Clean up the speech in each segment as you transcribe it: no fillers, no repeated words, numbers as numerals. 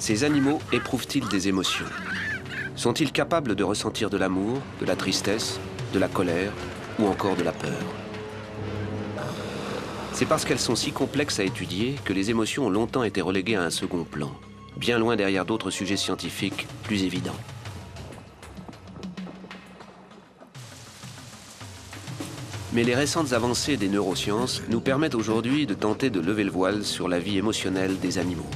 Ces animaux éprouvent-ils des émotions? Sont-ils capables de ressentir de l'amour, de la tristesse, de la colère ou encore de la peur? C'est parce qu'elles sont si complexes à étudier que les émotions ont longtemps été reléguées à un second plan, bien loin derrière d'autres sujets scientifiques plus évidents. Mais les récentes avancées des neurosciences nous permettent aujourd'hui de tenter de lever le voile sur la vie émotionnelle des animaux.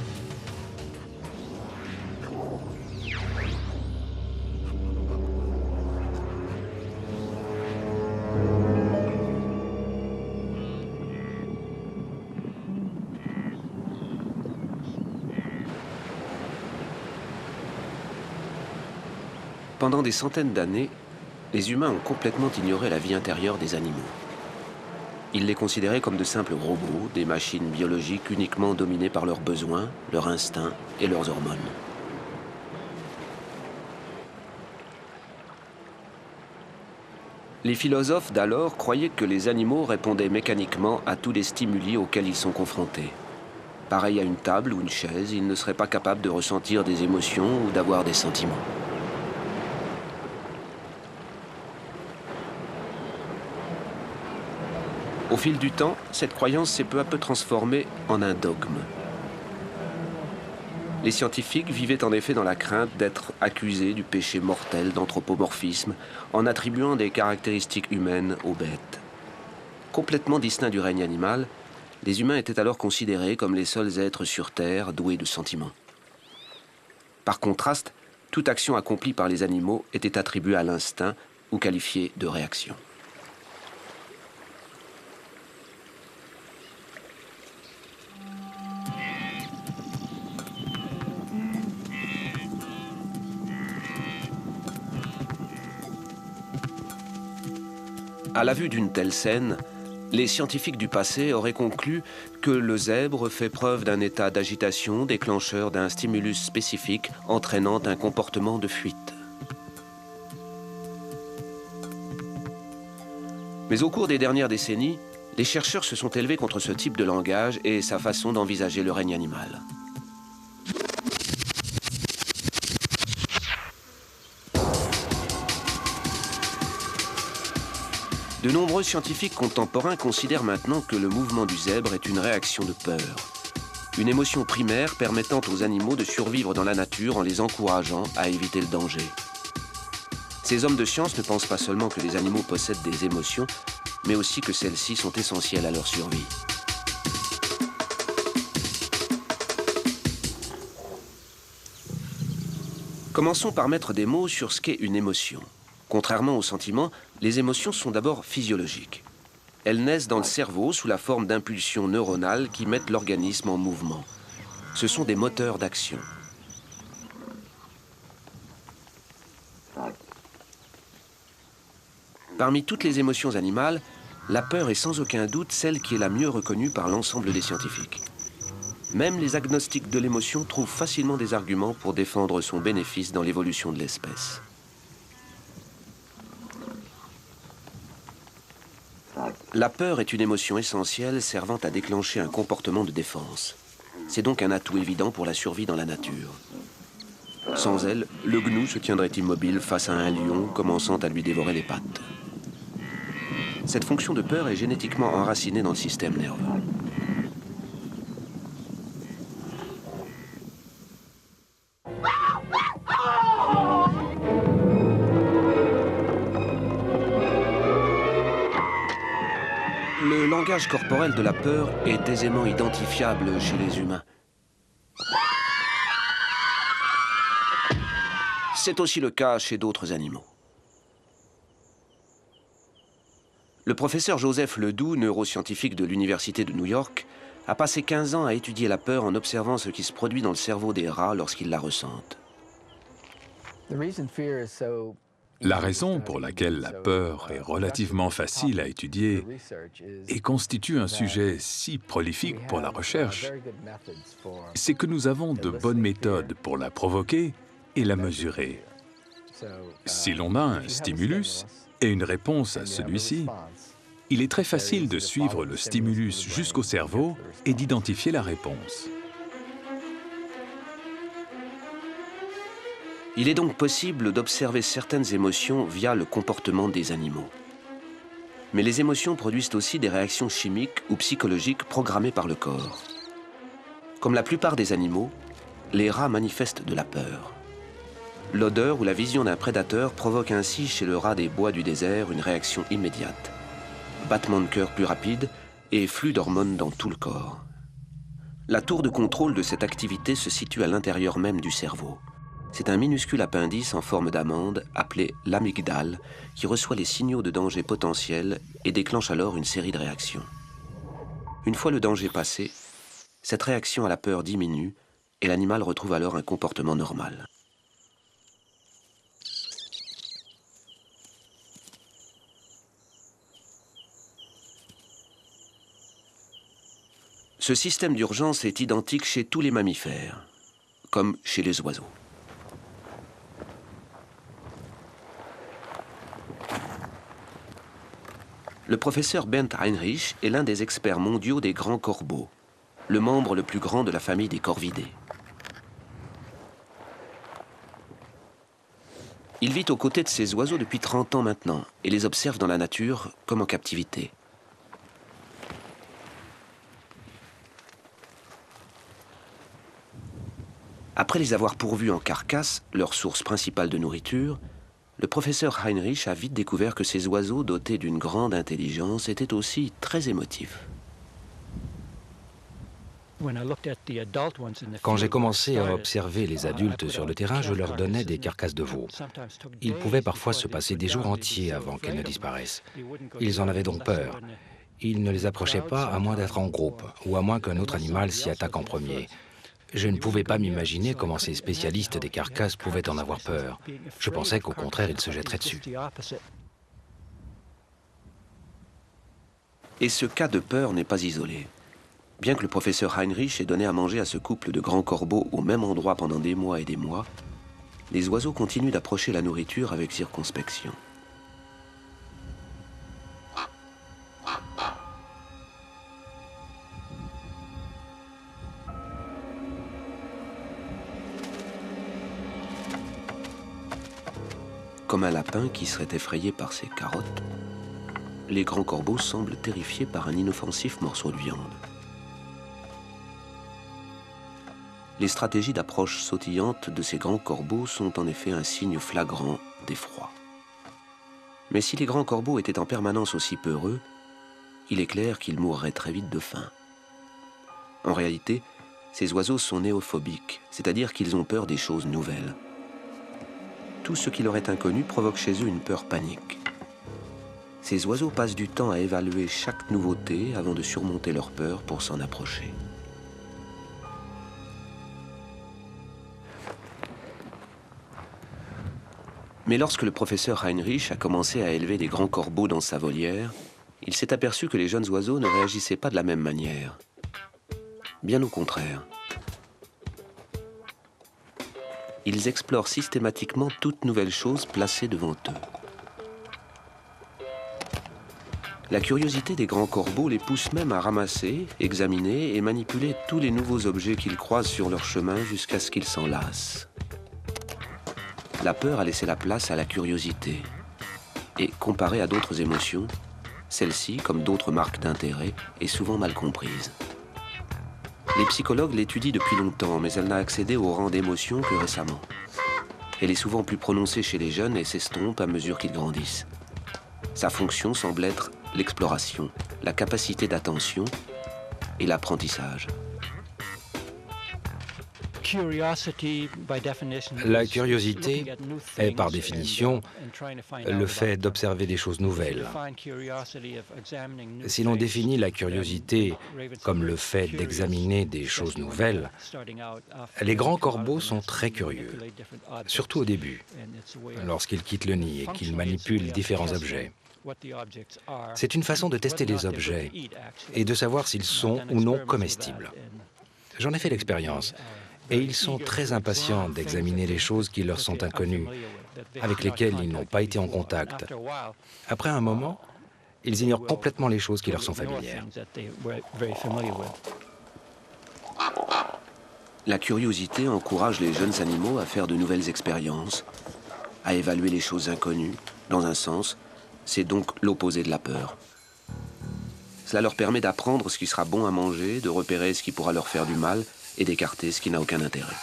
Pendant des centaines d'années, les humains ont complètement ignoré la vie intérieure des animaux. Ils les considéraient comme de simples robots, des machines biologiques uniquement dominées par leurs besoins, leurs instincts et leurs hormones. Les philosophes d'alors croyaient que les animaux répondaient mécaniquement à tous les stimuli auxquels ils sont confrontés. Pareil à une table ou une chaise, ils ne seraient pas capables de ressentir des émotions ou d'avoir des sentiments. Au fil du temps, cette croyance s'est peu à peu transformée en un dogme. Les scientifiques vivaient en effet dans la crainte d'être accusés du péché mortel d'anthropomorphisme en attribuant des caractéristiques humaines aux bêtes. Complètement distincts du règne animal, les humains étaient alors considérés comme les seuls êtres sur Terre doués de sentiments. Par contraste, toute action accomplie par les animaux était attribuée à l'instinct ou qualifiée de réaction. À la vue d'une telle scène, les scientifiques du passé auraient conclu que le zèbre fait preuve d'un état d'agitation déclencheur d'un stimulus spécifique entraînant un comportement de fuite. Mais au cours des dernières décennies, les chercheurs se sont élevés contre ce type de langage et sa façon d'envisager le règne animal. De nombreux scientifiques contemporains considèrent maintenant que le mouvement du zèbre est une réaction de peur. Une émotion primaire permettant aux animaux de survivre dans la nature en les encourageant à éviter le danger. Ces hommes de science ne pensent pas seulement que les animaux possèdent des émotions, mais aussi que celles-ci sont essentielles à leur survie. Commençons par mettre des mots sur ce qu'est une émotion. Contrairement aux sentiments, les émotions sont d'abord physiologiques. Elles naissent dans le cerveau sous la forme d'impulsions neuronales qui mettent l'organisme en mouvement. Ce sont des moteurs d'action. Parmi toutes les émotions animales, la peur est sans aucun doute celle qui est la mieux reconnue par l'ensemble des scientifiques. Même les agnostiques de l'émotion trouvent facilement des arguments pour défendre son bénéfice dans l'évolution de l'espèce. La peur est une émotion essentielle servant à déclencher un comportement de défense. C'est donc un atout évident pour la survie dans la nature. Sans elle, le gnou se tiendrait immobile face à un lion commençant à lui dévorer les pattes. Cette fonction de peur est génétiquement enracinée dans le système nerveux. Le langage corporel de la peur est aisément identifiable chez les humains. C'est aussi le cas chez d'autres animaux. Le professeur Joseph Ledoux, neuroscientifique de l'Université de New York, a passé 15 ans à étudier la peur en observant ce qui se produit dans le cerveau des rats lorsqu'ils la ressentent. La raison pour laquelle la peur est relativement facile à étudier et constitue un sujet si prolifique pour la recherche, c'est que nous avons de bonnes méthodes pour la provoquer et la mesurer. Si l'on a un stimulus et une réponse à celui-ci, il est très facile de suivre le stimulus jusqu'au cerveau et d'identifier la réponse. Il est donc possible d'observer certaines émotions via le comportement des animaux. Mais les émotions produisent aussi des réactions chimiques ou psychologiques programmées par le corps. Comme la plupart des animaux, les rats manifestent de la peur. L'odeur ou la vision d'un prédateur provoque ainsi chez le rat des bois du désert une réaction immédiate. Battement de cœur plus rapide et flux d'hormones dans tout le corps. La tour de contrôle de cette activité se situe à l'intérieur même du cerveau. C'est un minuscule appendice en forme d'amande appelé l'amygdale qui reçoit les signaux de danger potentiel et déclenche alors une série de réactions. Une fois le danger passé, cette réaction à la peur diminue et l'animal retrouve alors un comportement normal. Ce système d'urgence est identique chez tous les mammifères, comme chez les oiseaux. Le professeur Bernd Heinrich est l'un des experts mondiaux des grands corbeaux, le membre le plus grand de la famille des corvidés. Il vit aux côtés de ces oiseaux depuis 30 ans maintenant et les observe dans la nature comme en captivité. Après les avoir pourvus en carcasse, leur source principale de nourriture, le professeur Heinrich a vite découvert que ces oiseaux dotés d'une grande intelligence étaient aussi très émotifs. Quand j'ai commencé à observer les adultes sur le terrain, je leur donnais des carcasses de veaux. Il pouvait parfois se passer des jours entiers avant qu'elles ne disparaissent. Ils en avaient donc peur. Ils ne les approchaient pas à moins d'être en groupe, ou à moins qu'un autre animal s'y attaque en premier. Je ne pouvais pas m'imaginer comment ces spécialistes des carcasses pouvaient en avoir peur. Je pensais qu'au contraire, ils se jetteraient dessus. Et ce cas de peur n'est pas isolé. Bien que le professeur Heinrich ait donné à manger à ce couple de grands corbeaux au même endroit pendant des mois et des mois, les oiseaux continuent d'approcher la nourriture avec circonspection. Comme un lapin qui serait effrayé par ses carottes, les grands corbeaux semblent terrifiés par un inoffensif morceau de viande. Les stratégies d'approche sautillante de ces grands corbeaux sont en effet un signe flagrant d'effroi. Mais si les grands corbeaux étaient en permanence aussi peureux, il est clair qu'ils mourraient très vite de faim. En réalité, ces oiseaux sont néophobiques, c'est-à-dire qu'ils ont peur des choses nouvelles. Tout ce qui leur est inconnu provoque chez eux une peur panique. Ces oiseaux passent du temps à évaluer chaque nouveauté avant de surmonter leur peur pour s'en approcher. Mais lorsque le professeur Heinrich a commencé à élever des grands corbeaux dans sa volière, il s'est aperçu que les jeunes oiseaux ne réagissaient pas de la même manière. Bien au contraire. Ils explorent systématiquement toute nouvelle chose placée devant eux. La curiosité des grands corbeaux les pousse même à ramasser, examiner et manipuler tous les nouveaux objets qu'ils croisent sur leur chemin jusqu'à ce qu'ils s'en lassent. La peur a laissé la place à la curiosité. Et comparée à d'autres émotions, celle-ci, comme d'autres marques d'intérêt, est souvent mal comprise. Les psychologues l'étudient depuis longtemps, mais elle n'a accédé au rang d'émotion que récemment. Elle est souvent plus prononcée chez les jeunes et s'estompe à mesure qu'ils grandissent. Sa fonction semble être l'exploration, la capacité d'attention et l'apprentissage. La curiosité est par définition le fait d'observer des choses nouvelles. Si l'on définit la curiosité comme le fait d'examiner des choses nouvelles, les grands corbeaux sont très curieux, surtout au début, lorsqu'ils quittent le nid et qu'ils manipulent différents objets. C'est une façon de tester les objets et de savoir s'ils sont ou non comestibles. J'en ai fait l'expérience. Et ils sont très impatients d'examiner les choses qui leur sont inconnues, avec lesquelles ils n'ont pas été en contact. Après un moment, ils ignorent complètement les choses qui leur sont familières. La curiosité encourage les jeunes animaux à faire de nouvelles expériences, à évaluer les choses inconnues. Dans un sens, c'est donc l'opposé de la peur. Cela leur permet d'apprendre ce qui sera bon à manger, de repérer ce qui pourra leur faire du mal et d'écarter ce qui n'a aucun intérêt.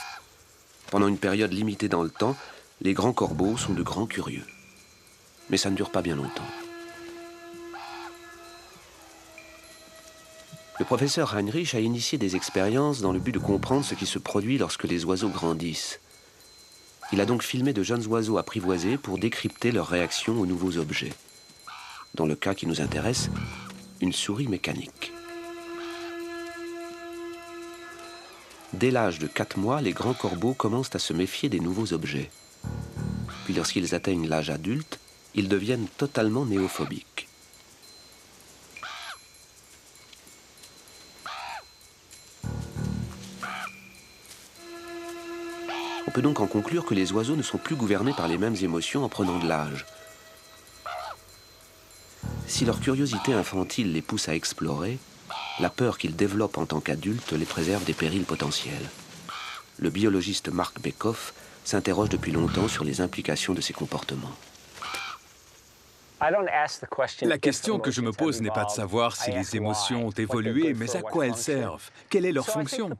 Pendant une période limitée dans le temps, les grands corbeaux sont de grands curieux. Mais ça ne dure pas bien longtemps. Le professeur Heinrich a initié des expériences dans le but de comprendre ce qui se produit lorsque les oiseaux grandissent. Il a donc filmé de jeunes oiseaux apprivoisés pour décrypter leurs réactions aux nouveaux objets. Dans le cas qui nous intéresse, une souris mécanique. Dès l'âge de 4 mois, les grands corbeaux commencent à se méfier des nouveaux objets. Puis lorsqu'ils atteignent l'âge adulte, ils deviennent totalement néophobiques. On peut donc en conclure que les oiseaux ne sont plus gouvernés par les mêmes émotions en prenant de l'âge. Si leur curiosité infantile les pousse à explorer, la peur qu'ils développent en tant qu'adultes les préserve des périls potentiels. Le biologiste Marc Bekoff s'interroge depuis longtemps sur les implications de ces comportements. La question que je me pose n'est pas de savoir si les émotions ont évolué, mais à quoi elles servent? Quelle est leur fonction?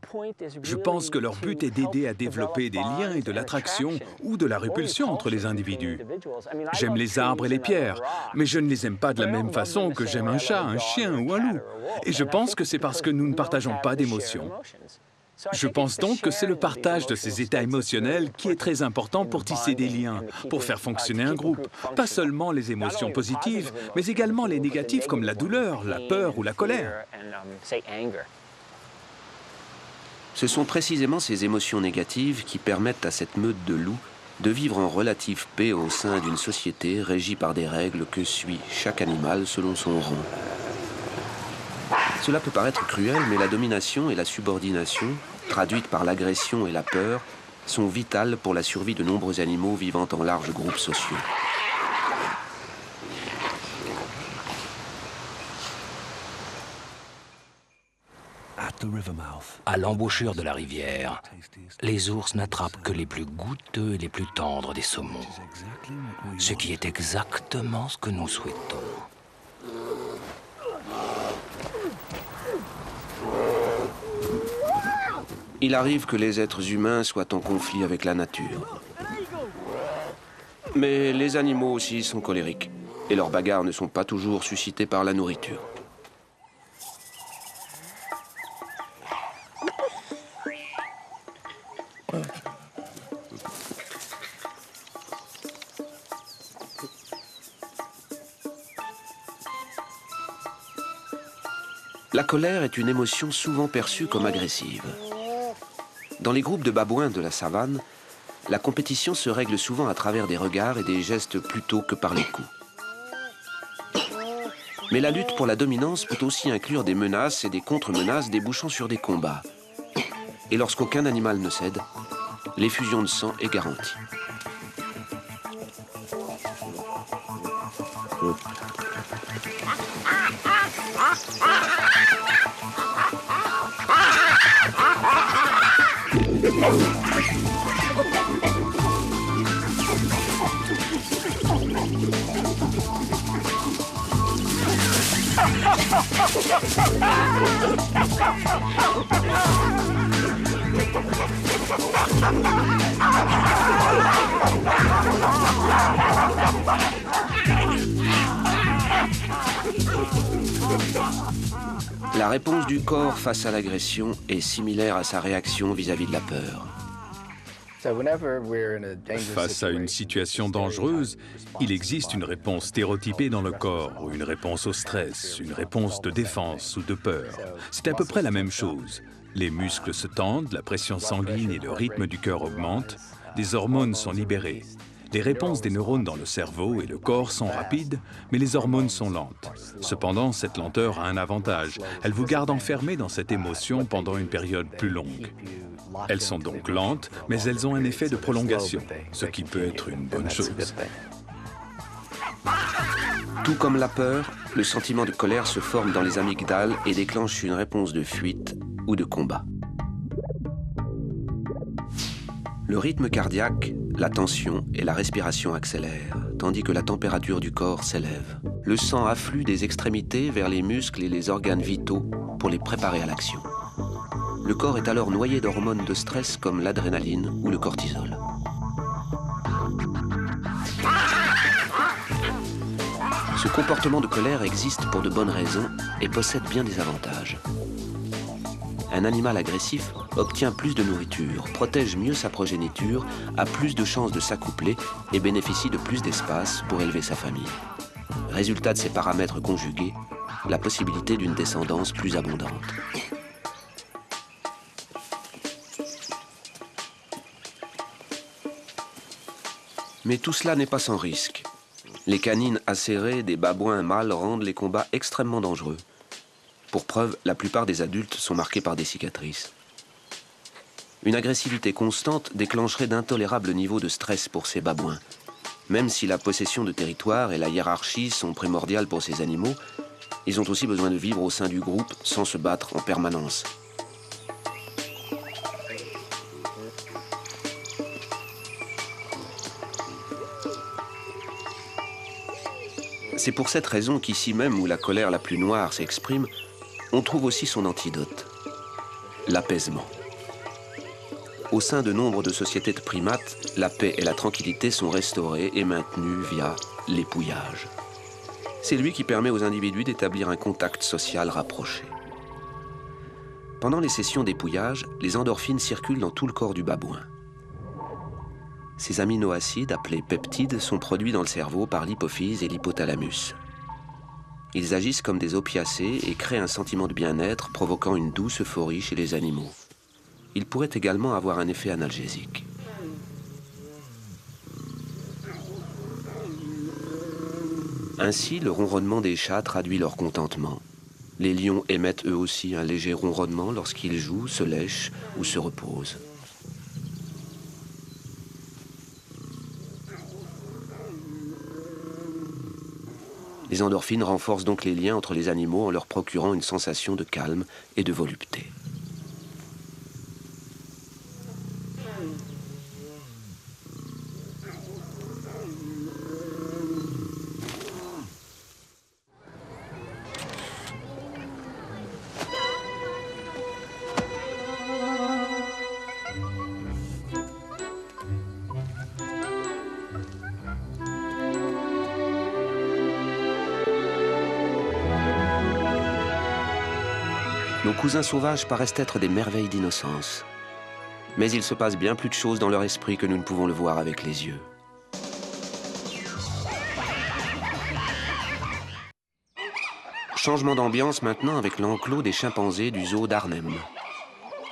Je pense que leur but est d'aider à développer des liens et de l'attraction ou de la répulsion entre les individus. J'aime les arbres et les pierres, mais je ne les aime pas de la même façon que j'aime un chat, un chien ou un loup. Et je pense que c'est parce que nous ne partageons pas d'émotions. Je pense donc que c'est le partage de ces états émotionnels qui est très important pour tisser des liens, pour faire fonctionner un groupe. Pas seulement les émotions positives, mais également les négatives comme la douleur, la peur ou la colère. Ce sont précisément ces émotions négatives qui permettent à cette meute de loups de vivre en relative paix au sein d'une société régie par des règles que suit chaque animal selon son rang. Cela peut paraître cruel, mais la domination et la subordination, traduites par l'agression et la peur, sont vitales pour la survie de nombreux animaux vivant en larges groupes sociaux. À l'embouchure de la rivière, les ours n'attrapent que les plus goûteux et les plus tendres des saumons, ce qui est exactement ce que nous souhaitons. Il arrive que les êtres humains soient en conflit avec la nature. Mais les animaux aussi sont colériques, et leurs bagarres ne sont pas toujours suscitées par la nourriture. La colère est une émotion souvent perçue comme agressive. Dans les groupes de babouins de la savane, la compétition se règle souvent à travers des regards et des gestes plutôt que par les coups. Mais la lutte pour la dominance peut aussi inclure des menaces et des contre-menaces débouchant sur des combats. Et lorsqu'aucun animal ne cède, l'effusion de sang est garantie. La réponse du corps face à l'agression est similaire à sa réaction vis-à-vis de la peur. Face à une situation dangereuse, il existe une réponse stéréotypée dans le corps, ou une réponse au stress, une réponse de défense ou de peur. C'est à peu près la même chose. Les muscles se tendent, la pression sanguine et le rythme du cœur augmentent, des hormones sont libérées. Les réponses des neurones dans le cerveau et le corps sont rapides, mais les hormones sont lentes. Cependant, cette lenteur a un avantage. Elle vous garde enfermé dans cette émotion pendant une période plus longue. Elles sont donc lentes, mais elles ont un effet de prolongation, ce qui peut être une bonne chose. Tout comme la peur, le sentiment de colère se forme dans les amygdales et déclenche une réponse de fuite ou de combat. Le rythme cardiaque, la tension et la respiration accélèrent, tandis que la température du corps s'élève. Le sang afflue des extrémités vers les muscles et les organes vitaux pour les préparer à l'action. Le corps est alors noyé d'hormones de stress comme l'adrénaline ou le cortisol. Ce comportement de colère existe pour de bonnes raisons et possède bien des avantages. Un animal agressif obtient plus de nourriture, protège mieux sa progéniture, a plus de chances de s'accoupler et bénéficie de plus d'espace pour élever sa famille. Résultat de ces paramètres conjugués, la possibilité d'une descendance plus abondante. Mais tout cela n'est pas sans risque. Les canines acérées des babouins mâles rendent les combats extrêmement dangereux. Pour preuve, la plupart des adultes sont marqués par des cicatrices. Une agressivité constante déclencherait d'intolérables niveaux de stress pour ces babouins. Même si la possession de territoire et la hiérarchie sont primordiales pour ces animaux, ils ont aussi besoin de vivre au sein du groupe sans se battre en permanence. C'est pour cette raison qu'ici même où la colère la plus noire s'exprime, on trouve aussi son antidote, l'apaisement. Au sein de nombre de sociétés de primates, la paix et la tranquillité sont restaurées et maintenues via l'épouillage. C'est lui qui permet aux individus d'établir un contact social rapproché. Pendant les sessions d'épouillage, les endorphines circulent dans tout le corps du babouin. Ces aminoacides, appelés peptides, sont produits dans le cerveau par l'hypophyse et l'hypothalamus. Ils agissent comme des opiacés et créent un sentiment de bien-être, provoquant une douce euphorie chez les animaux. Ils pourraient également avoir un effet analgésique. Ainsi, le ronronnement des chats traduit leur contentement. Les lions émettent eux aussi un léger ronronnement lorsqu'ils jouent, se lèchent ou se reposent. Les endorphines renforcent donc les liens entre les animaux en leur procurant une sensation de calme et de volupté. Nos cousins sauvages paraissent être des merveilles d'innocence. Mais il se passe bien plus de choses dans leur esprit que nous ne pouvons le voir avec les yeux. Changement d'ambiance maintenant avec l'enclos des chimpanzés du zoo d'Arnhem.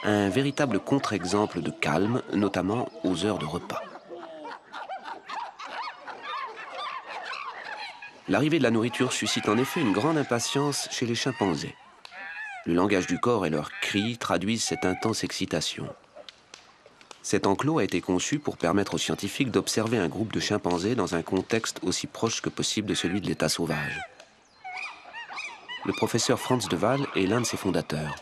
Un véritable contre-exemple de calme, notamment aux heures de repas. L'arrivée de la nourriture suscite en effet une grande impatience chez les chimpanzés. Le langage du corps et leurs cris traduisent cette intense excitation. Cet enclos a été conçu pour permettre aux scientifiques d'observer un groupe de chimpanzés dans un contexte aussi proche que possible de celui de l'état sauvage. Le professeur Franz de Waal est l'un de ses fondateurs.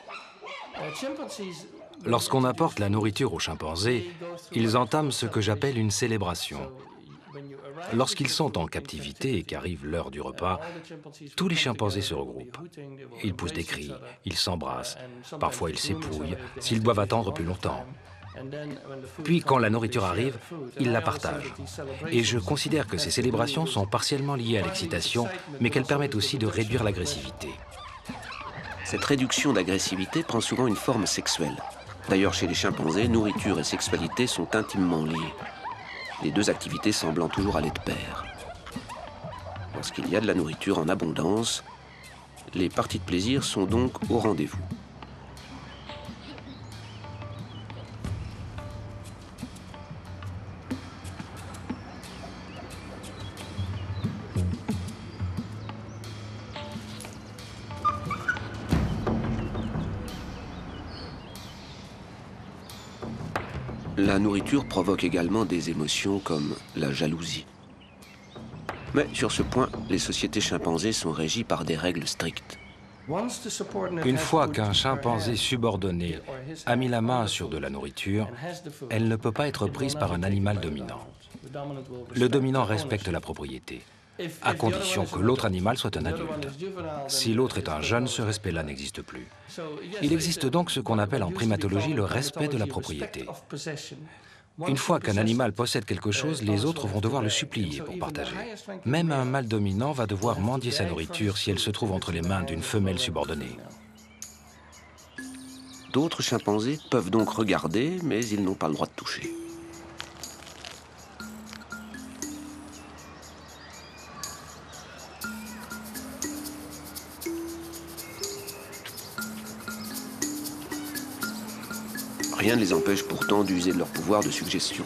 Lorsqu'on apporte la nourriture aux chimpanzés, ils entament ce que j'appelle une célébration. Lorsqu'ils sont en captivité et qu'arrive l'heure du repas, tous les chimpanzés se regroupent. Ils poussent des cris, ils s'embrassent, parfois ils s'épouillent s'ils doivent attendre plus longtemps. Puis, quand la nourriture arrive, ils la partagent. Et je considère que ces célébrations sont partiellement liées à l'excitation, mais qu'elles permettent aussi de réduire l'agressivité. Cette réduction d'agressivité prend souvent une forme sexuelle. D'ailleurs, chez les chimpanzés, nourriture et sexualité sont intimement liées. Les deux activités semblant toujours aller de pair. Lorsqu'il y a de la nourriture en abondance, les parties de plaisir sont donc au rendez-vous. La nourriture provoque également des émotions comme la jalousie. Mais sur ce point, les sociétés chimpanzés sont régies par des règles strictes. Une fois qu'un chimpanzé subordonné a mis la main sur de la nourriture, elle ne peut pas être prise par un animal dominant. Le dominant respecte la propriété, à condition que l'autre animal soit un adulte. Si l'autre est un jeune, ce respect-là n'existe plus. Il existe donc ce qu'on appelle en primatologie le respect de la propriété. Une fois qu'un animal possède quelque chose, les autres vont devoir le supplier pour partager. Même un mâle dominant va devoir mendier sa nourriture si elle se trouve entre les mains d'une femelle subordonnée. D'autres chimpanzés peuvent donc regarder, mais ils n'ont pas le droit de toucher. Rien ne les empêche pourtant d'user de leur pouvoir de suggestion.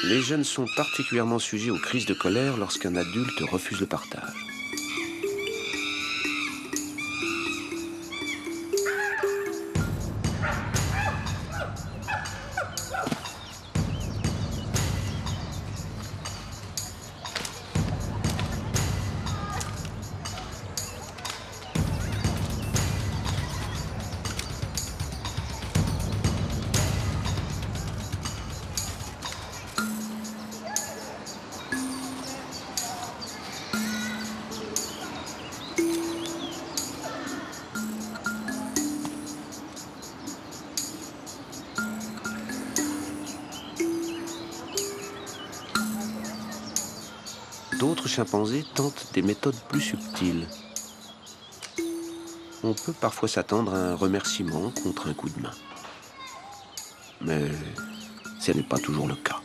Les jeunes sont particulièrement sujets aux crises de colère lorsqu'un adulte refuse le partage. D'autres chimpanzés tentent des méthodes plus subtiles. On peut parfois s'attendre à un remerciement contre un coup de main. Mais ce n'est pas toujours le cas.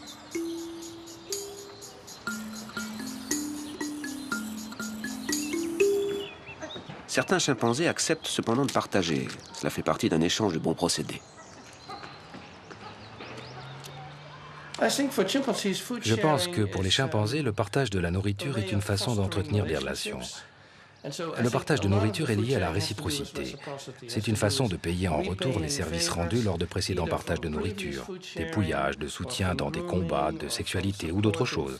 Certains chimpanzés acceptent cependant de partager. Cela fait partie d'un échange de bons procédés. Je pense que pour les chimpanzés, le partage de la nourriture est une façon d'entretenir des relations. Le partage de nourriture est lié à la réciprocité. C'est une façon de payer en retour les services rendus lors de précédents partages de nourriture, dépouillage, de soutien dans des combats, de sexualité ou d'autres choses.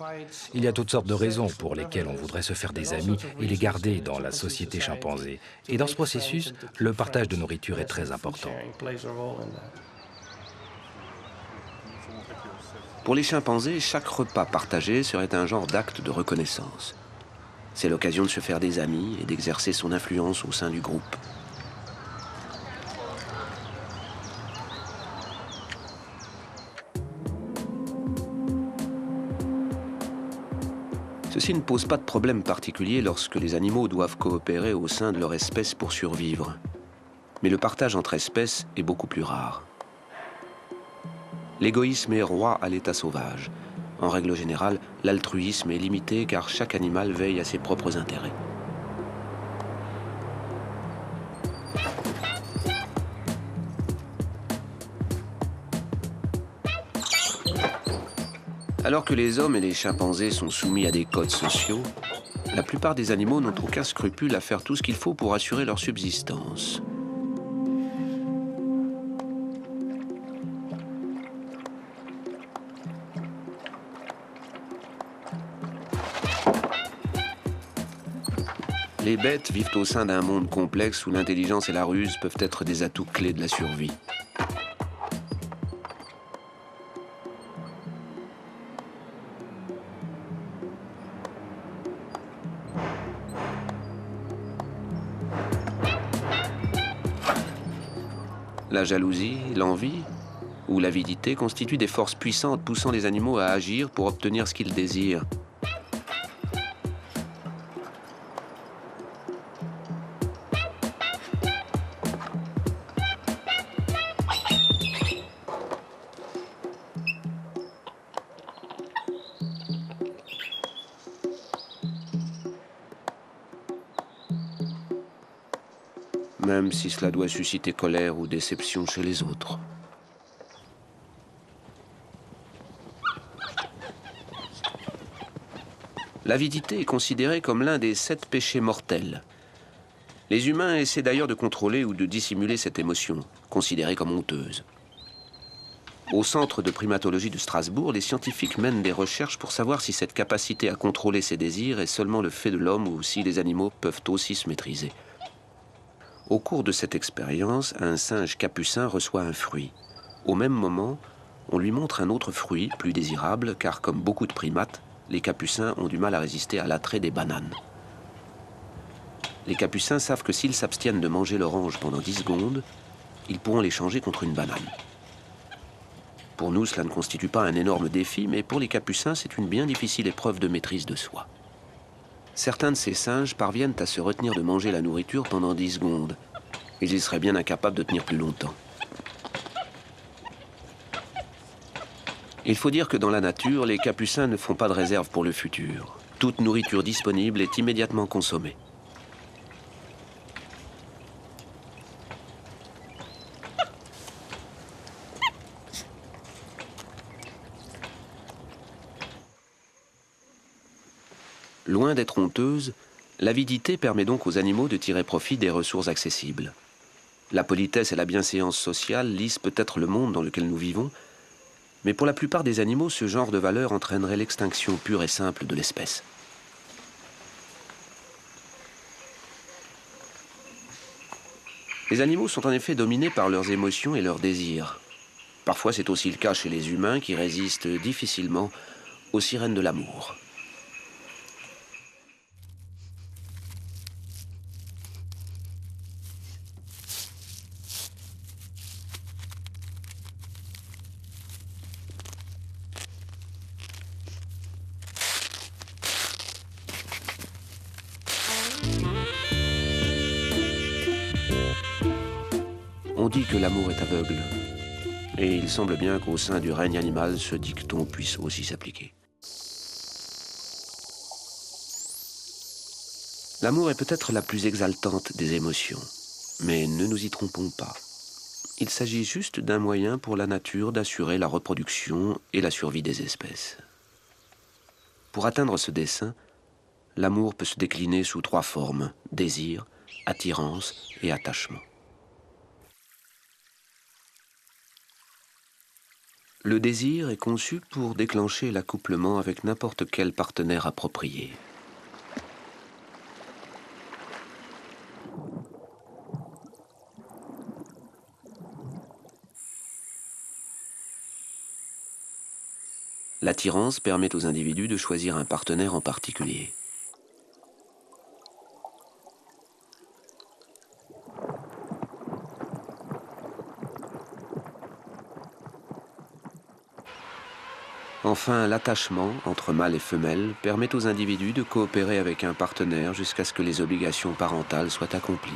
Il y a toutes sortes de raisons pour lesquelles on voudrait se faire des amis et les garder dans la société chimpanzé. Et dans ce processus, le partage de nourriture est très important. Pour les chimpanzés, chaque repas partagé serait un genre d'acte de reconnaissance. C'est l'occasion de se faire des amis et d'exercer son influence au sein du groupe. Ceci ne pose pas de problème particulier lorsque les animaux doivent coopérer au sein de leur espèce pour survivre. Mais le partage entre espèces est beaucoup plus rare. L'égoïsme est roi à l'état sauvage. En règle générale, l'altruisme est limité car chaque animal veille à ses propres intérêts. Alors que les hommes et les chimpanzés sont soumis à des codes sociaux, la plupart des animaux n'ont aucun scrupule à faire tout ce qu'il faut pour assurer leur subsistance. Les bêtes vivent au sein d'un monde complexe où l'intelligence et la ruse peuvent être des atouts clés de la survie. La jalousie, l'envie ou l'avidité constituent des forces puissantes poussant les animaux à agir pour obtenir ce qu'ils désirent. Même si cela doit susciter colère ou déception chez les autres. L'avidité est considérée comme l'un des 7 péchés mortels. Les humains essaient d'ailleurs de contrôler ou de dissimuler cette émotion, considérée comme honteuse. Au Centre de primatologie de Strasbourg, les scientifiques mènent des recherches pour savoir si cette capacité à contrôler ses désirs est seulement le fait de l'homme ou si les animaux peuvent aussi se maîtriser. Au cours de cette expérience, un singe capucin reçoit un fruit. Au même moment, on lui montre un autre fruit, plus désirable, car comme beaucoup de primates, les capucins ont du mal à résister à l'attrait des bananes. Les capucins savent que s'ils s'abstiennent de manger l'orange pendant 10 secondes, ils pourront l'échanger contre une banane. Pour nous, cela ne constitue pas un énorme défi, mais pour les capucins, c'est une bien difficile épreuve de maîtrise de soi. Certains de ces singes parviennent à se retenir de manger la nourriture pendant 10 secondes. Ils y seraient bien incapables de tenir plus longtemps. Il faut dire que dans la nature, les capucins ne font pas de réserve pour le futur. Toute nourriture disponible est immédiatement consommée. Loin d'être honteuse, l'avidité permet donc aux animaux de tirer profit des ressources accessibles. La politesse et la bienséance sociale lissent peut-être le monde dans lequel nous vivons, mais pour la plupart des animaux, ce genre de valeur entraînerait l'extinction pure et simple de l'espèce. Les animaux sont en effet dominés par leurs émotions et leurs désirs. Parfois, c'est aussi le cas chez les humains qui résistent difficilement aux sirènes de l'amour. On dit que l'amour est aveugle, et il semble bien qu'au sein du règne animal, ce dicton puisse aussi s'appliquer. L'amour est peut-être la plus exaltante des émotions, mais ne nous y trompons pas. Il s'agit juste d'un moyen pour la nature d'assurer la reproduction et la survie des espèces. Pour atteindre ce dessein, l'amour peut se décliner sous 3 formes: désir, attirance et attachement. Le désir est conçu pour déclencher l'accouplement avec n'importe quel partenaire approprié. L'attirance permet aux individus de choisir un partenaire en particulier. Enfin, l'attachement entre mâle et femelle permet aux individus de coopérer avec un partenaire jusqu'à ce que les obligations parentales soient accomplies.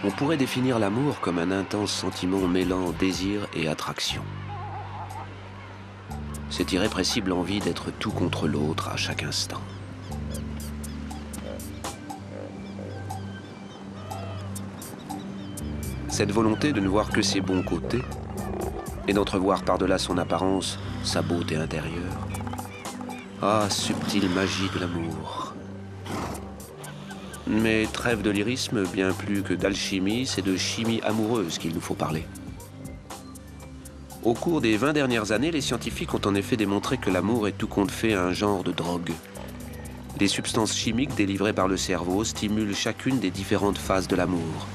On pourrait définir l'amour comme un intense sentiment mêlant désir et attraction. Cette irrépressible envie d'être tout contre l'autre à chaque instant. Cette volonté de ne voir que ses bons côtés et d'entrevoir par-delà son apparence sa beauté intérieure. Ah, subtile magie de l'amour. Mais trêve de lyrisme, bien plus que d'alchimie, c'est de chimie amoureuse qu'il nous faut parler. Au cours des 20 dernières années, les scientifiques ont en effet démontré que l'amour est tout compte fait un genre de drogue. Les substances chimiques délivrées par le cerveau stimulent chacune des différentes phases de l'amour,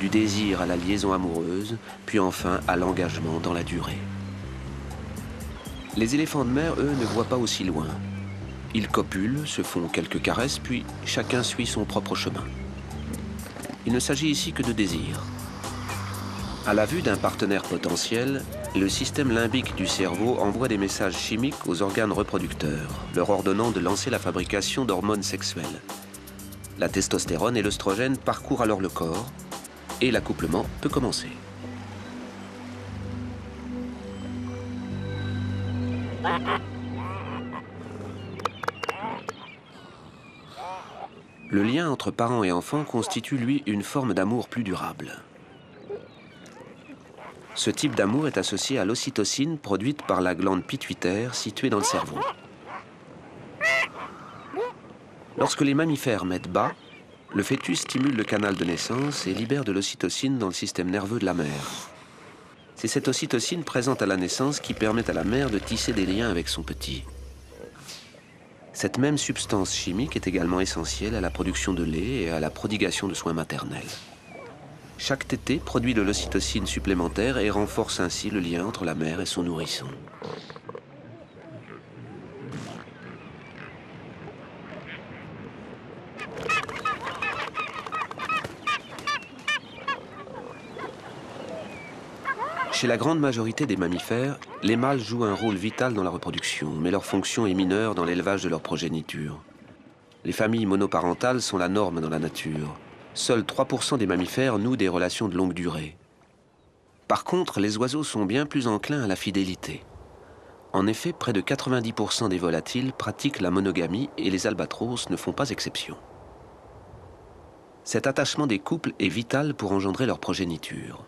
du désir à la liaison amoureuse, puis enfin à l'engagement dans la durée. Les éléphants de mer, eux, ne voient pas aussi loin. Ils copulent, se font quelques caresses, puis chacun suit son propre chemin. Il ne s'agit ici que de désir. À la vue d'un partenaire potentiel, le système limbique du cerveau envoie des messages chimiques aux organes reproducteurs, leur ordonnant de lancer la fabrication d'hormones sexuelles. La testostérone et l'œstrogène parcourent alors le corps et l'accouplement peut commencer. Le lien entre parents et enfants constitue, lui, une forme d'amour plus durable. Ce type d'amour est associé à l'ocytocine produite par la glande pituitaire située dans le cerveau. Lorsque les mammifères mettent bas, le fœtus stimule le canal de naissance et libère de l'ocytocine dans le système nerveux de la mère. C'est cette ocytocine présente à la naissance qui permet à la mère de tisser des liens avec son petit. Cette même substance chimique est également essentielle à la production de lait et à la prodiguation de soins maternels. Chaque tétée produit de l'ocytocine supplémentaire et renforce ainsi le lien entre la mère et son nourrisson. Chez la grande majorité des mammifères, les mâles jouent un rôle vital dans la reproduction, mais leur fonction est mineure dans l'élevage de leur progéniture. Les familles monoparentales sont la norme dans la nature. Seuls 3% des mammifères nouent des relations de longue durée. Par contre, les oiseaux sont bien plus enclins à la fidélité. En effet, près de 90% des volatiles pratiquent la monogamie et les albatros ne font pas exception. Cet attachement des couples est vital pour engendrer leur progéniture.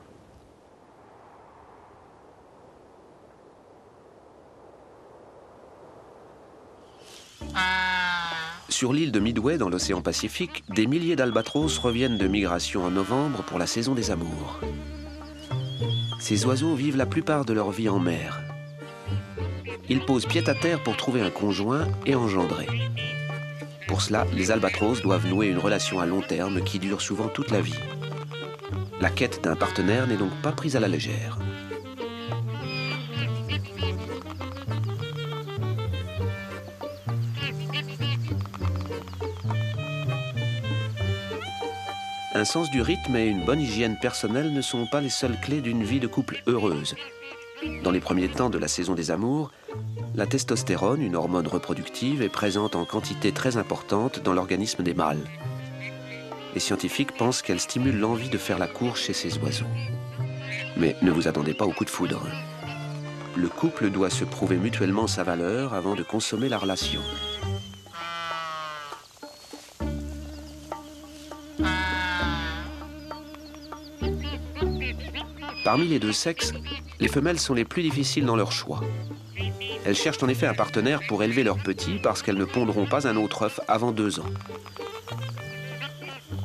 Sur l'île de Midway, dans l'océan Pacifique, des milliers d'albatros reviennent de migration en novembre pour la saison des amours. Ces oiseaux vivent la plupart de leur vie en mer. Ils posent pied à terre pour trouver un conjoint et engendrer. Pour cela, les albatros doivent nouer une relation à long terme qui dure souvent toute la vie. La quête d'un partenaire n'est donc pas prise à la légère. Un sens du rythme et une bonne hygiène personnelle ne sont pas les seules clés d'une vie de couple heureuse. Dans les premiers temps de la saison des amours, la testostérone, une hormone reproductive, est présente en quantité très importante dans l'organisme des mâles. Les scientifiques pensent qu'elle stimule l'envie de faire la cour chez ces oiseaux. Mais ne vous attendez pas au coup de foudre. Le couple doit se prouver mutuellement sa valeur avant de consommer la relation. Parmi les deux sexes, les femelles sont les plus difficiles dans leur choix. Elles cherchent en effet un partenaire pour élever leurs petits parce qu'elles ne pondront pas un autre œuf avant 2 ans.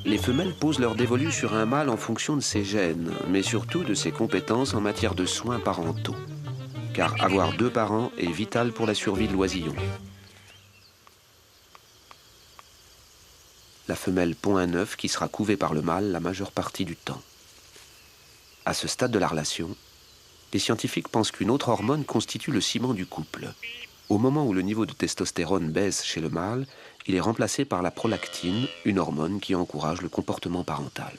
Les femelles posent leur dévolu sur un mâle en fonction de ses gènes, mais surtout de ses compétences en matière de soins parentaux. Car avoir 2 parents est vital pour la survie de l'oisillon. La femelle pond un œuf qui sera couvé par le mâle la majeure partie du temps. À ce stade de la relation, les scientifiques pensent qu'une autre hormone constitue le ciment du couple. Au moment où le niveau de testostérone baisse chez le mâle, il est remplacé par la prolactine, une hormone qui encourage le comportement parental.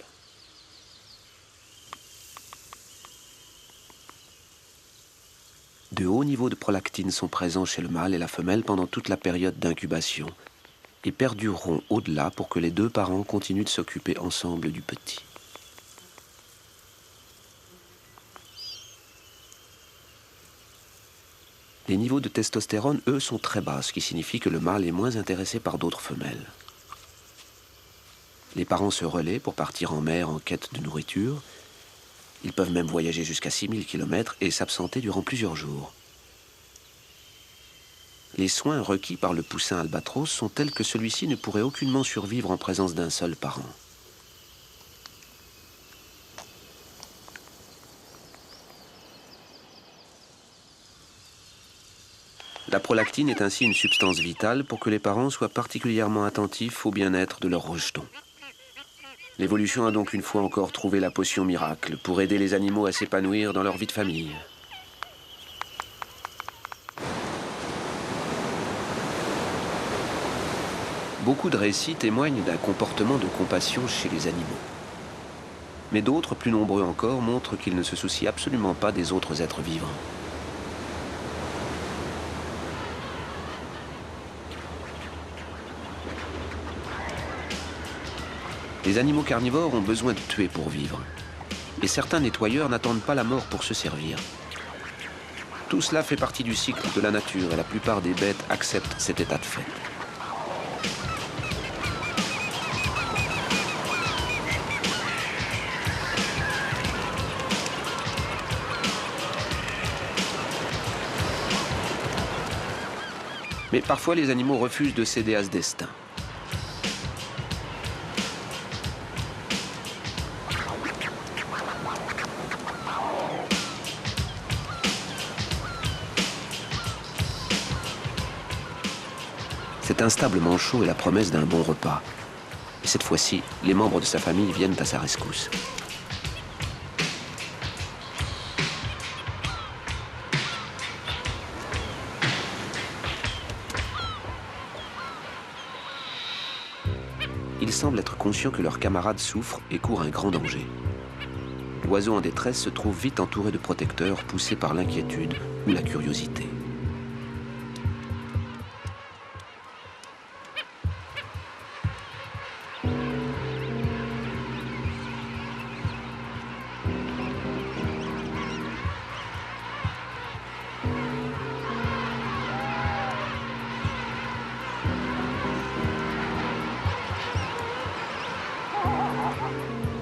De hauts niveaux de prolactine sont présents chez le mâle et la femelle pendant toute la période d'incubation et perdureront au-delà pour que les 2 parents continuent de s'occuper ensemble du petit. Les niveaux de testostérone, eux, sont très bas, ce qui signifie que le mâle est moins intéressé par d'autres femelles. Les parents se relaient pour partir en mer en quête de nourriture. Ils peuvent même voyager jusqu'à 6000 km et s'absenter durant plusieurs jours. Les soins requis par le poussin albatros sont tels que celui-ci ne pourrait aucunement survivre en présence d'un seul parent. La prolactine est ainsi une substance vitale pour que les parents soient particulièrement attentifs au bien-être de leurs rejetons. L'évolution a donc une fois encore trouvé la potion miracle pour aider les animaux à s'épanouir dans leur vie de famille. Beaucoup de récits témoignent d'un comportement de compassion chez les animaux. Mais d'autres, plus nombreux encore, montrent qu'ils ne se soucient absolument pas des autres êtres vivants. Les animaux carnivores ont besoin de tuer pour vivre. Et certains nettoyeurs n'attendent pas la mort pour se servir. Tout cela fait partie du cycle de la nature et la plupart des bêtes acceptent cet état de fait. Mais parfois, les animaux refusent de céder à ce destin. Cet instable manchot est la promesse d'un bon repas. Et cette fois-ci, les membres de sa famille viennent à sa rescousse. Ils semblent être conscients que leurs camarades souffrent et courent un grand danger. L'oiseau en détresse se trouve vite entouré de protecteurs poussés par l'inquiétude ou la curiosité.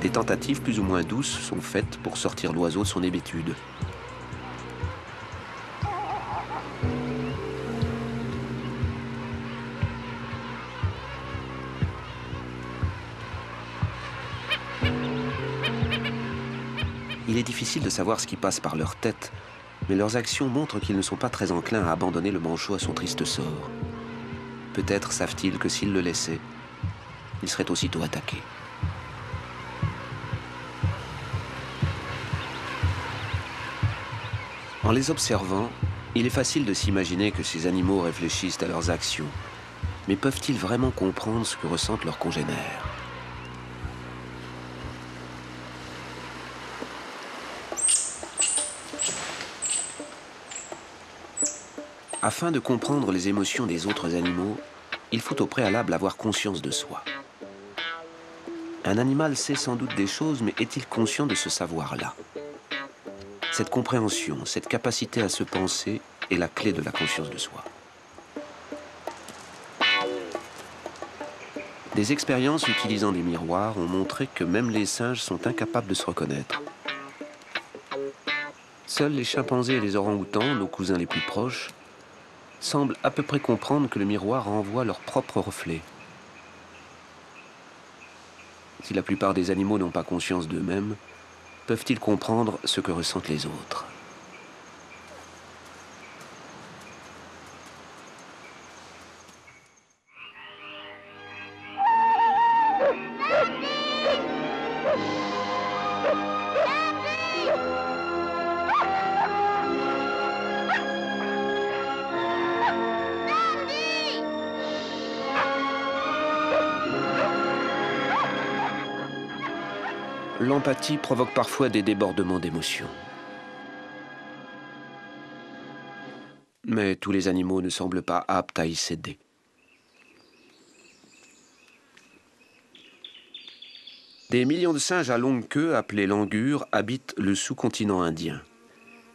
Des tentatives plus ou moins douces sont faites pour sortir l'oiseau de son hébétude. Il est difficile de savoir ce qui passe par leur tête, mais leurs actions montrent qu'ils ne sont pas très enclins à abandonner le manchot à son triste sort. Peut-être savent-ils que s'ils le laissaient, il serait aussitôt attaqué. En les observant, il est facile de s'imaginer que ces animaux réfléchissent à leurs actions. Mais peuvent-ils vraiment comprendre ce que ressentent leurs congénères ? Afin de comprendre les émotions des autres animaux, il faut au préalable avoir conscience de soi. Un animal sait sans doute des choses, mais est-il conscient de ce savoir-là ? Cette compréhension, cette capacité à se penser est la clé de la conscience de soi. Des expériences utilisant des miroirs ont montré que même les singes sont incapables de se reconnaître. Seuls les chimpanzés et les orang-outans, nos cousins les plus proches, semblent à peu près comprendre que le miroir renvoie leur propre reflet. Si la plupart des animaux n'ont pas conscience d'eux-mêmes, peuvent-ils comprendre ce que ressentent les autres ? L'empathie provoque parfois des débordements d'émotions. Mais tous les animaux ne semblent pas aptes à y céder. Des millions de singes à longue queue, appelés langurs, habitent le sous-continent indien.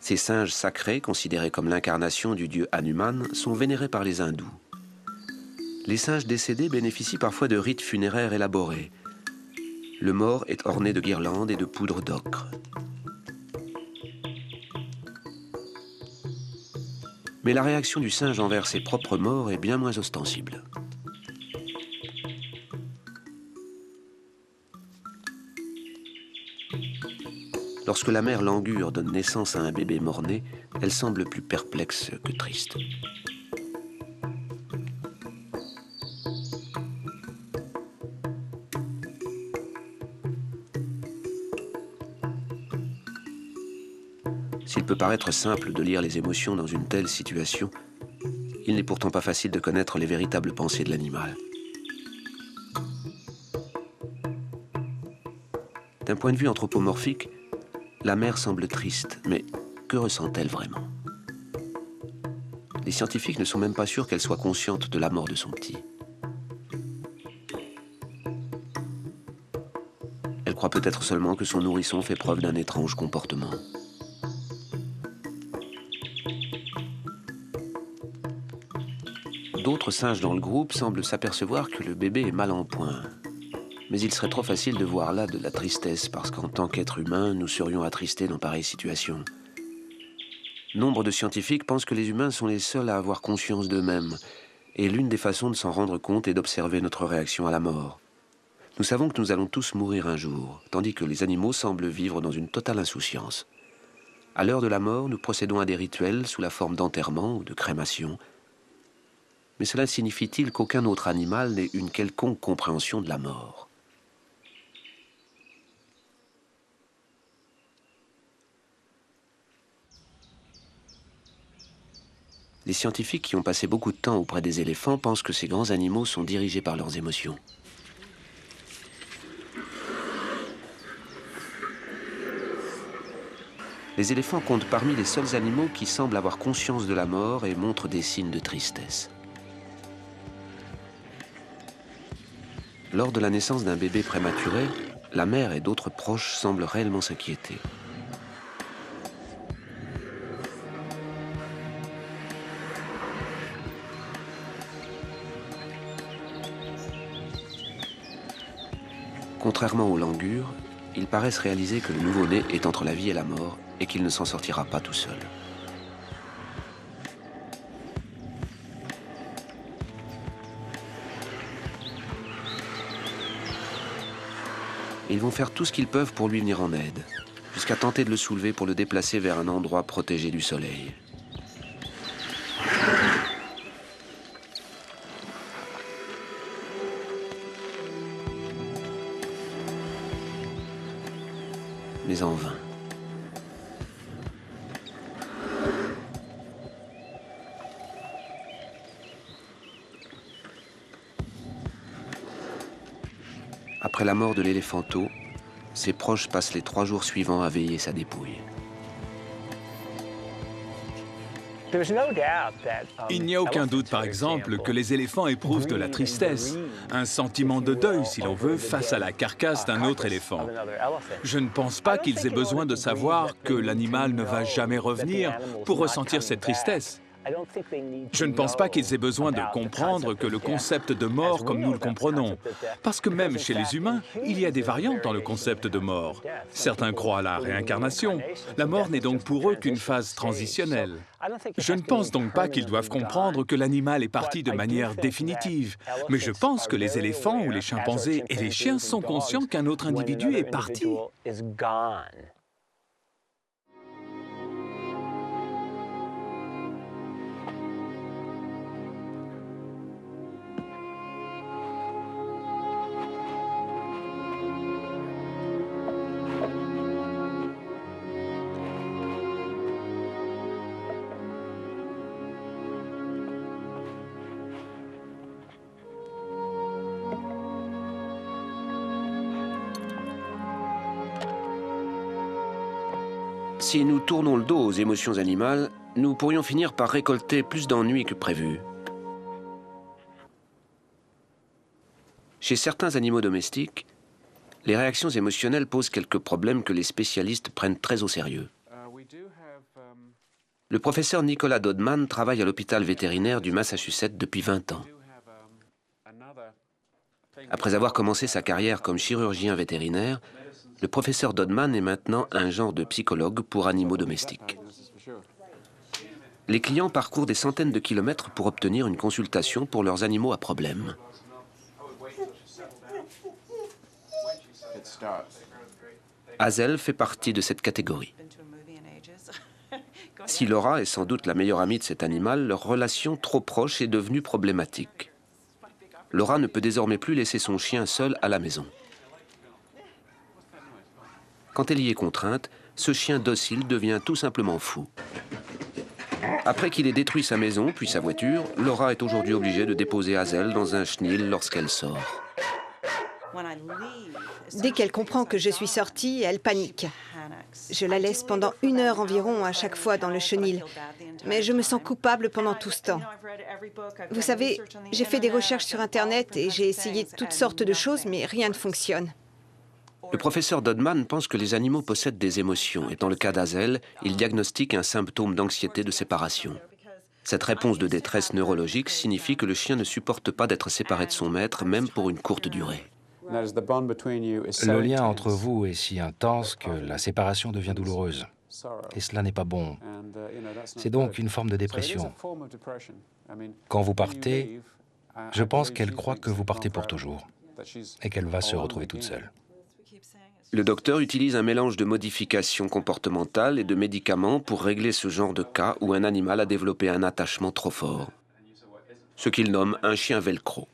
Ces singes sacrés, considérés comme l'incarnation du dieu Hanuman, sont vénérés par les hindous. Les singes décédés bénéficient parfois de rites funéraires élaborés. Le mort est orné de guirlandes et de poudre d'ocre. Mais la réaction du singe envers ses propres morts est bien moins ostensible. Lorsque la mère langure donne naissance à un bébé mort-né, elle semble plus perplexe que triste. S'il peut paraître simple de lire les émotions dans une telle situation, il n'est pourtant pas facile de connaître les véritables pensées de l'animal. D'un point de vue anthropomorphique, la mère semble triste, mais que ressent-elle vraiment ? Les scientifiques ne sont même pas sûrs qu'elle soit consciente de la mort de son petit. Elle croit peut-être seulement que son nourrisson fait preuve d'un étrange comportement. D'autres singes dans le groupe semblent s'apercevoir que le bébé est mal en point. Mais il serait trop facile de voir là de la tristesse, parce qu'en tant qu'être humain, nous serions attristés dans pareille situation. Nombre de scientifiques pensent que les humains sont les seuls à avoir conscience d'eux-mêmes, Et l'une des façons de s'en rendre compte est d'observer notre réaction à la mort. Nous savons que nous allons tous mourir un jour, tandis que les animaux semblent vivre dans une totale insouciance. À l'heure de la mort, nous procédons à des rituels sous la forme d'enterrement ou de crémation. Mais cela signifie-t-il qu'aucun autre animal n'ait une quelconque compréhension de la mort? Les scientifiques qui ont passé beaucoup de temps auprès des éléphants pensent que ces grands animaux sont dirigés par leurs émotions. Les éléphants comptent parmi les seuls animaux qui semblent avoir conscience de la mort et montrent des signes de tristesse. Lors de la naissance d'un bébé prématuré, la mère et d'autres proches semblent réellement s'inquiéter. Contrairement aux langurs, ils paraissent réaliser que le nouveau-né est entre la vie et la mort et qu'il ne s'en sortira pas tout seul. Ils vont faire tout ce qu'ils peuvent pour lui venir en aide, jusqu'à tenter de le soulever pour le déplacer vers un endroit protégé du soleil. Mais en vain. Après la mort de l'éléphanteau, ses proches passent les 3 jours suivants à veiller sa dépouille. Il n'y a aucun doute, par exemple, que les éléphants éprouvent de la tristesse, un sentiment de deuil, si l'on veut, face à la carcasse d'un autre éléphant. Je ne pense pas qu'ils aient besoin de savoir que l'animal ne va jamais revenir pour ressentir cette tristesse. Je ne pense pas qu'ils aient besoin de comprendre que le concept de mort comme nous le comprenons. Parce que même chez les humains, il y a des variantes dans le concept de mort. Certains croient à la réincarnation. La mort n'est donc pour eux qu'une phase transitionnelle. Je ne pense donc pas qu'ils doivent comprendre que l'animal est parti de manière définitive. Mais je pense que les éléphants ou les chimpanzés et les chiens sont conscients qu'un autre individu est parti. Si nous tournons le dos aux émotions animales, nous pourrions finir par récolter plus d'ennuis que prévu. Chez certains animaux domestiques, les réactions émotionnelles posent quelques problèmes que les spécialistes prennent très au sérieux. Le professeur Nicolas Dodman travaille à l'hôpital vétérinaire du Massachusetts depuis 20 ans. Après avoir commencé sa carrière comme chirurgien vétérinaire, le professeur Dodman est maintenant un genre de psychologue pour animaux domestiques. Les clients parcourent des centaines de kilomètres pour obtenir une consultation pour leurs animaux à problème. Hazel fait partie de cette catégorie. Si Laura est sans doute la meilleure amie de cet animal, leur relation trop proche est devenue problématique. Laura ne peut désormais plus laisser son chien seul à la maison. Quand elle y est contrainte, ce chien docile devient tout simplement fou. Après qu'il ait détruit sa maison, puis sa voiture, Laura est aujourd'hui obligée de déposer Hazel dans un chenil lorsqu'elle sort. Dès qu'elle comprend que je suis sortie, elle panique. Je la laisse pendant 1 heure environ à chaque fois dans le chenil. Mais je me sens coupable pendant tout ce temps. Vous savez, j'ai fait des recherches sur Internet et j'ai essayé toutes sortes de choses, mais rien ne fonctionne. Le professeur Dodman pense que les animaux possèdent des émotions et dans le cas d'Hazel, il diagnostique un symptôme d'anxiété de séparation. Cette réponse de détresse neurologique signifie que le chien ne supporte pas d'être séparé de son maître, même pour une courte durée. Le lien entre vous est si intense que la séparation devient douloureuse. Et cela n'est pas bon. C'est donc une forme de dépression. Quand vous partez, je pense qu'elle croit que vous partez pour toujours et qu'elle va se retrouver toute seule. Le docteur utilise un mélange de modifications comportementales et de médicaments pour régler ce genre de cas où un animal a développé un attachement trop fort. Ce qu'il nomme un chien velcro.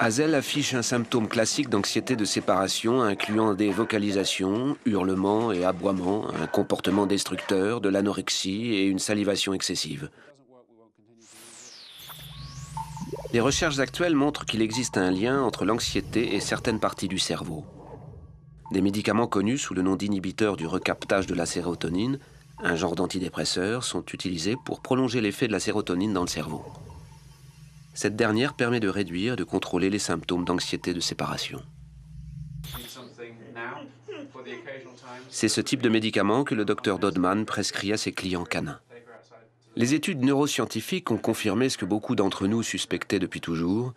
Hazel affiche un symptôme classique d'anxiété de séparation incluant des vocalisations, hurlements et aboiements, un comportement destructeur, de l'anorexie et une salivation excessive. Les recherches actuelles montrent qu'il existe un lien entre l'anxiété et certaines parties du cerveau. Des médicaments connus sous le nom d'inhibiteurs du recaptage de la sérotonine, un genre d'antidépresseurs, sont utilisés pour prolonger l'effet de la sérotonine dans le cerveau. Cette dernière permet de réduire et de contrôler les symptômes d'anxiété de séparation. C'est ce type de médicament que le docteur Dodman prescrit à ses clients canins. Les études neuroscientifiques ont confirmé ce que beaucoup d'entre nous suspectaient depuis toujours,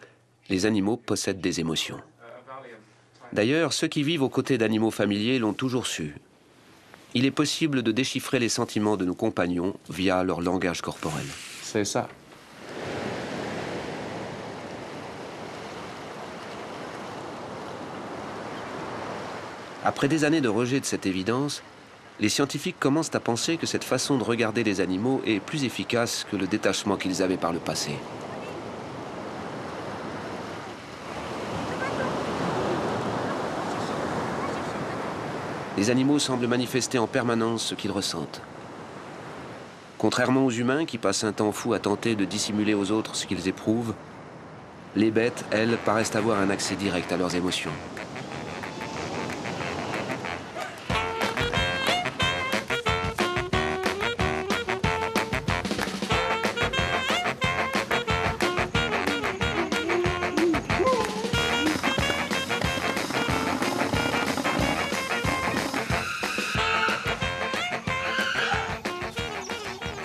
les animaux possèdent des émotions. D'ailleurs, ceux qui vivent aux côtés d'animaux familiers l'ont toujours su. Il est possible de déchiffrer les sentiments de nos compagnons via leur langage corporel. C'est ça. Après des années de rejet de cette évidence, les scientifiques commencent à penser que cette façon de regarder les animaux est plus efficace que le détachement qu'ils avaient par le passé. Les animaux semblent manifester en permanence ce qu'ils ressentent. Contrairement aux humains qui passent un temps fou à tenter de dissimuler aux autres ce qu'ils éprouvent, les bêtes, elles, paraissent avoir un accès direct à leurs émotions.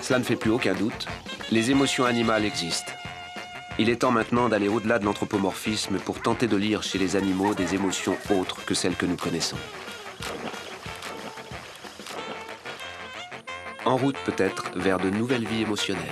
Cela ne fait plus aucun doute, les émotions animales existent. Il est temps maintenant d'aller au-delà de l'anthropomorphisme pour tenter de lire chez les animaux des émotions autres que celles que nous connaissons. En route peut-être vers de nouvelles vies émotionnelles.